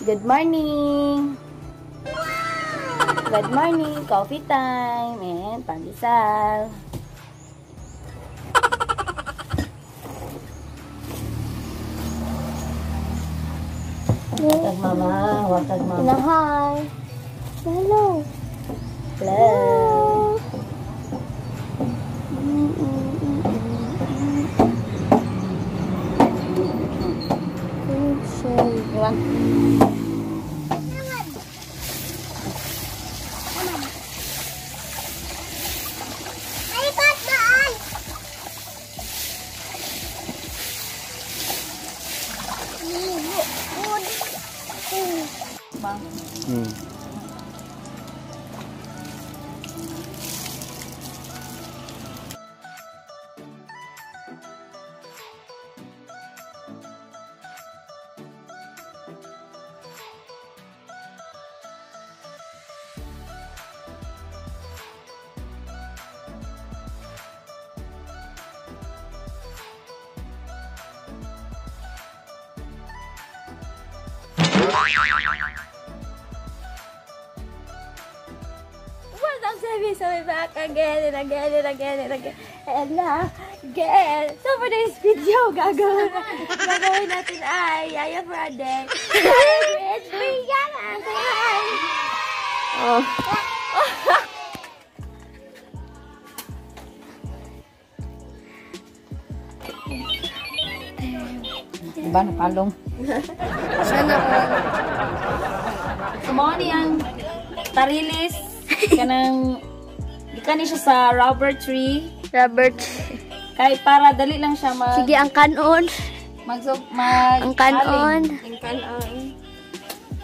Good morning! Good morning! Coffee time and pandesal. Watag mama, watag mama. Hi! Hello! Hello! What's up, Sebi? So we're back again and again and again and again and again. So for this video, gagawin natin ay Yaya Friday. It's Brianna. Oh. Ba napalong? Sana ko. Sumo niyang tarilis kanang gikan siya sa rubber tree. Kay para dali lang siya Sige, ang kanon. ang kanon. Ang kanon.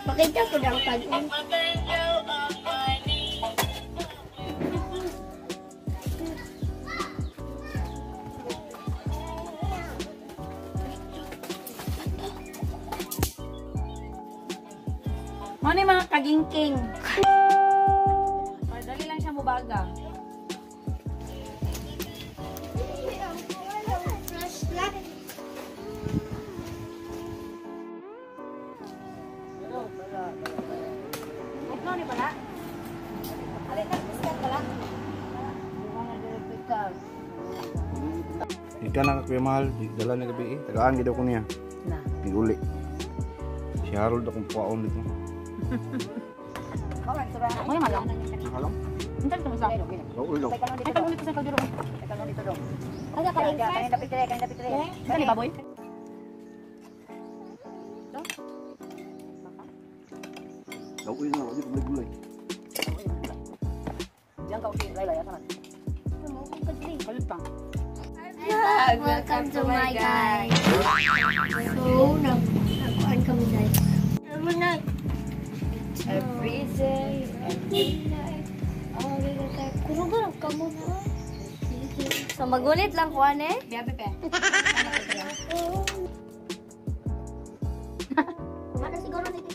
Pakita ko ang kanon. Ano yung mga kagingking? Dali lang siya mubaga. Ito ni pala? Alin na, biskat pala? Ika na Kuya Mahal, dala na gabi eh. Tagaan gid ko niya. Na. Piguli. Si Harold akong puwaon dito. Mo yung malang. Nakalam? Hintan ka mo sa akin. Ulo. Ay, kalong dito sa kaldero. Aga ka rin Kanina pitire. Kani baboy? Ulo na, wala ko gulay. Diyan ka ulit lay asan. Kalit pa. Welcome to my guys. So, nagkuhan kami guys. Every day, every night. Kurugan ka mo na. So, magulit lang kuhan eh. Biyabe pe. Ano siguro na dito?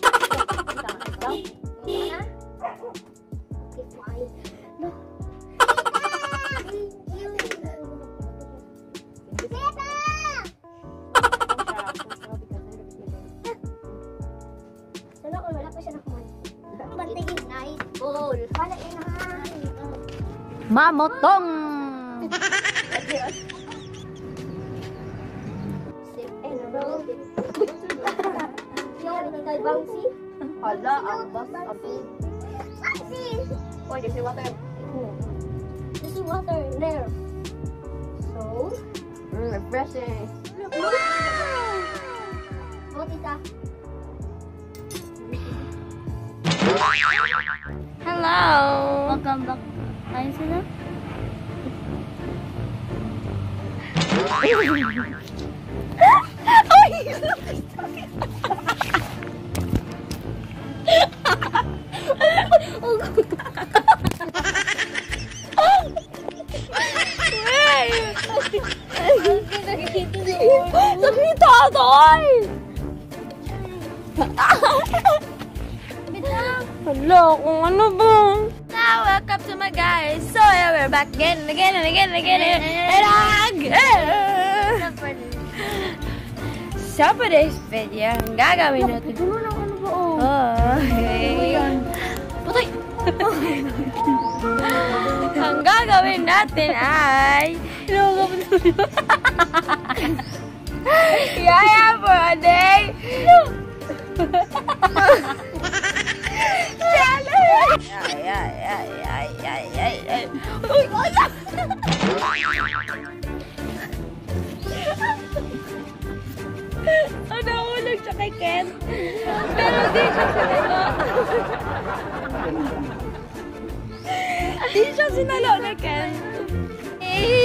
No. Wala pa siya nakuha. Bantigin night ball. Wala inahan. Mamotong! Sip and roll. Yan, hindi tayo bouncy. Hala, ang bas abi. Bouncy! Oy, this is water. This is water there. So, Refreshing. what is that? Hello! Welcome back. Ayun sila? Nakita doon! Hala, kung ano ba? Now, welcome to my guys. So, yeah, we're back again and again and again and again and again. So, for this video, ang gagawin natin. Tulo lang ano ba oh? Okay. Patay! Ang gagawin natin ay yaya for a day. Challenge! Ay. Uy, nahulog siya kay Ken. Pero di siya sinalo. Di siya sinalo na Ken.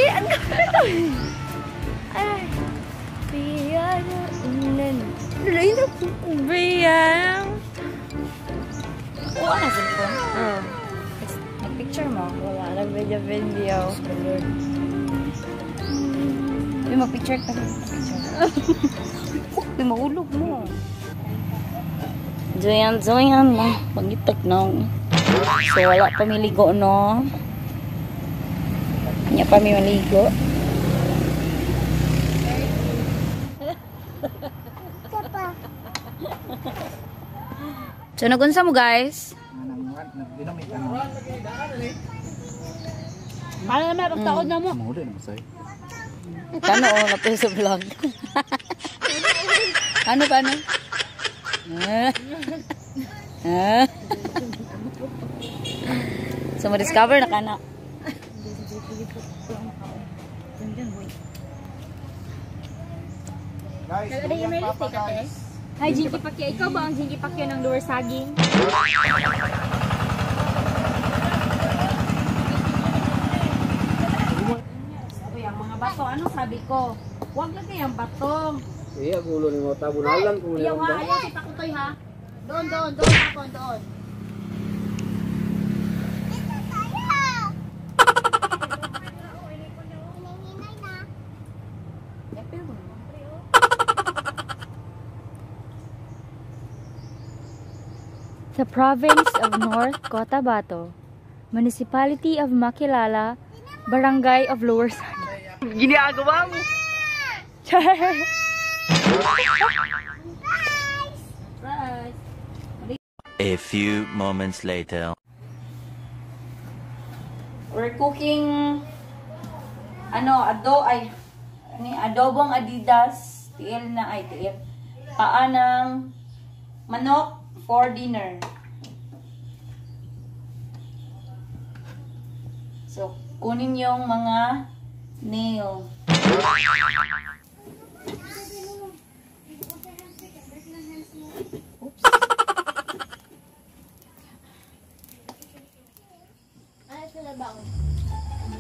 Ang gagawin. Ay. Biyaya. Lulayin na po. Biyaya. Oo, nasa phone. Oh. Nag-picture mo. Wala. Nag-video. Uy, mag-picture ka. Uy, mahulog mo. Joyan mo. Pag-itak na. So, wala pa miligo, no? Kanya pa may maligo. So, nagunsa mo, guys? Paano naman pagtakod na mo? Mahuli na masay. Paano, napay sa vlog? Paano? So, ma-discover na ka na. Guys, Hi, Jinky Pacquiao. Ikaw ba ang Jinky Pacquiao ng Lower Saging? Uy, ang mga bato, ano sabi ko? Huwag lang kayang batong. Iya, gulo ni mo tabunalan kung Ayaw ha, ayaw kita kutoy ha. Doon, doon. Sa province of North Cotabato, Municipality of Makilala, Barangay of Lower Saging. Ginagawa mo! A few moments later. We're cooking adobong Adidas tiil paa ng manok for dinner. So, kunin yung mga nail. Oops.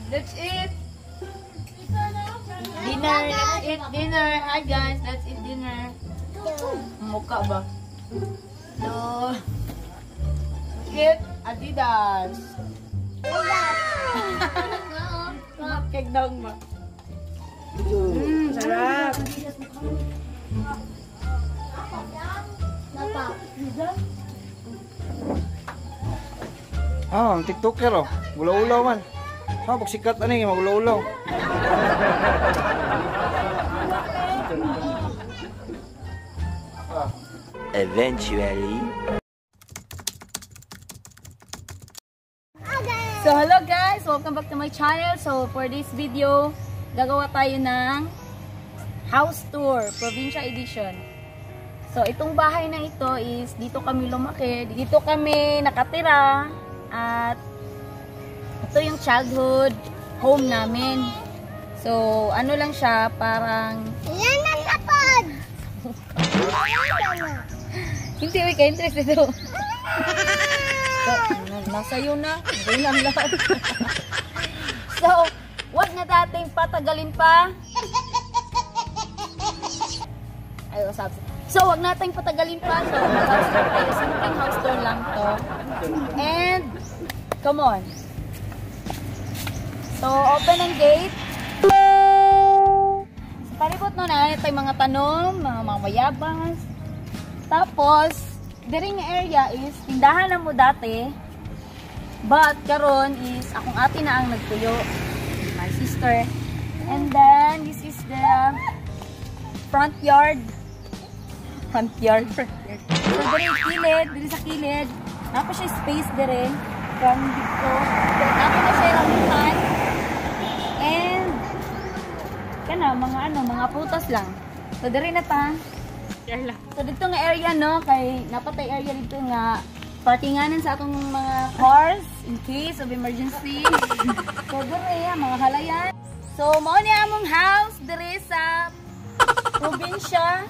Let's eat! Dinner! Let's eat dinner! Hi guys! Let's eat dinner! Mukha ba? No! Eat Adidas! Cake daw ba? Sarap! ang TikToker oh. Ulaw-ulaw man. Pag sikat ani magulaw-ulaw. Eventually. So, hello guys! Welcome back to my channel. So, for this video, gagawa tayo ng house tour, provincia edition. So, itong bahay na ito is, dito kami lumaki, dito kami nakatira, at ito yung childhood home namin. So, ano lang siya, parang... Yan ang napad! Hindi, may ka-interest ito. So, nasa iyo na. Hindi lang lahat. So, wag na dating patagalin pa. Ay, usap. So, wag nating patagalin pa. So, house tour tayo. Simpleng house tour lang to. And, come on. So, open ang gate. Sa palibot no, na tayo mga tanom, mga mayabas. Tapos, the ring area is, tindahan na mo dati. But, karon is, akong ate na ang nagtuyo. My sister. And then, this is the front yard. Front yard. So, diri sa kilid. Napa siya space diri. From dito. Napa na siya rambutan. And, kana, mga prutas lang. So, diri na ta. So, dito nga area, no, kay napatay area dito nga parkinganan sa atong mga cars in case of emergency. So, diri, mga halayan. So, mao ni among house diri sa probinsya.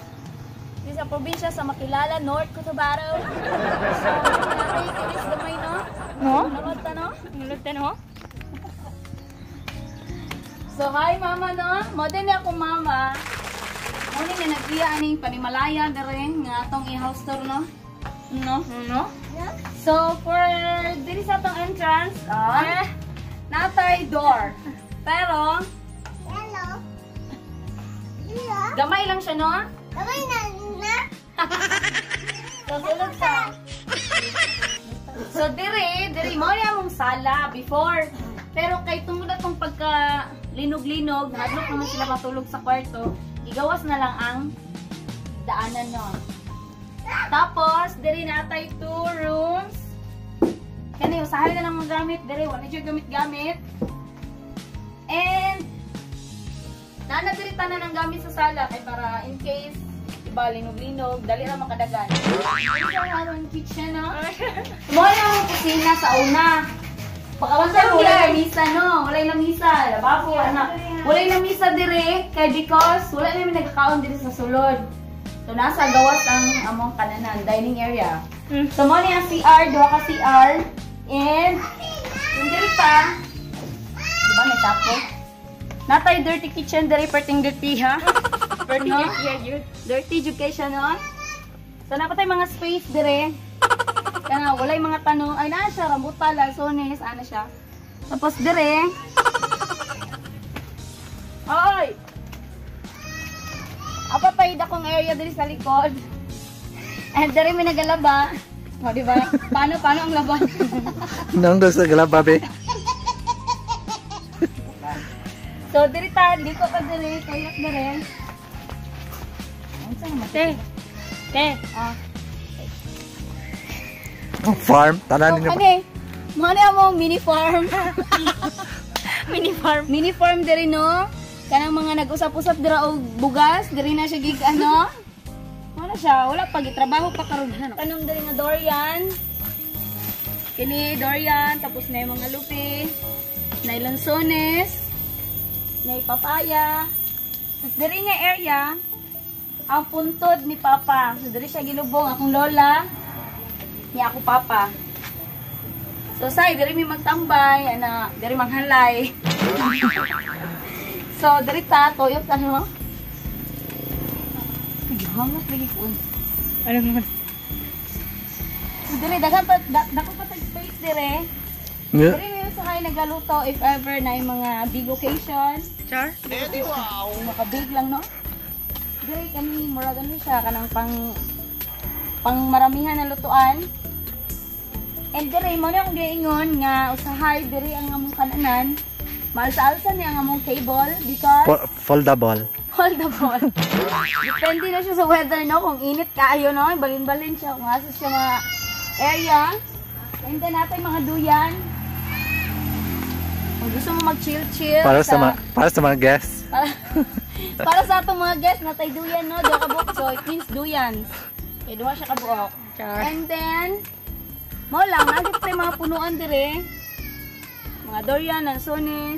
Diri sa probinsya sa Makilala, North Cotabato. So, nakikita gamay, no? No? Nalot ta, no? Nalot ta, no? So, hi mama, no? Mo din ako mama. Mo ni nga nag-iya aning panimalaya diri nga atong i-house tour, no? No? No? So, for diri sa atong entrance, natay door. Pero, gamay lang siya, no? Kamay na. So, sulod sa. So, diri mo niya mong sala before. Pero kay tungod atong pagka linog-linog, hadlok naman sila matulog sa kwarto, igawas na lang ang daanan, no? Tapos, diri natay 2 rooms. Kani, usahay na lang mga gamit. Diri, wala siya gamit-gamit. And, nanadiritan na ng gamit sa sala kay para in case iba linog-linog, dali na makadagan. Ito ang kitchen, no? Mula ang kusina sa una. Pagkawansan, wala na misa, no? Wala na misa. Lababo, anak. Wala na misa dire kay because wala namin nagkakaon dire sa sulod. So, nasa gawas ang among kananan, dining area. So, muna yung CR, duha ka CR. And, yung diri pa, diba, may tapo? Natay dirty kitchen, diri perting dirty, ha? Dirty, no? Dirty education, no? So, napatay mga space, diri. Kaya walay mga tanong. Ay, na siya, rambutan, lansones, ano siya. Tapos, diri. Ay! Apatay dakong area diri sa likod. And diri may nagalaba. O, diba? Paano ang laban? Nang daw sa galaba, be. So, diri ta, liko ka diri, toilet diri. Ano saan naman? Te. Oh, farm. Tanan ninyo. Okay. Muna among mini farm. Mini farm diri, no? Kanang mga nag-usap-usap dira og bugas, diri na siya gig ano. Ano siya, wala pa gitrabaho pa karon. Tanong diri nga durian. Kini durian, tapos na yung mga lupi, na lansones, na papaya. Tapos diri nga area ang puntod ni Papa. So diri siya gilubong akong lola ni ako Papa. So say diri mi magtambay, ana, diri manghalay. So, diri ta, toyok ta, no? Hangat lagi ko. Ano mo? So, diri, dagan pa tag-space, diri. Yeah. Diri may sa kayo nagaluto if ever na yung mga big occasion. Char? Wow! Maka-big lang, no? Diri, kami, mura ganun siya, kanang pang maramihan na lutuan. And diri, mo na akong giingon nga, usahay, diri ang among kananan. Maalsa-alsa niya ang among table because Foldable. Depende na siya sa weather, no? Kung init kaayo, no? Balin-balin siya. Kung asas siya mga area. And then natin mga duyan. Kung gusto mo mag-chill-chill. Para sa mga guests. Para sa atong mga guests, natay duyan, no? Duha ka buok. So, it means duyans. Okay, duha siya ka buok. And then, mo lang, nagit tayo mga punuan dire. Mga durian, lansones.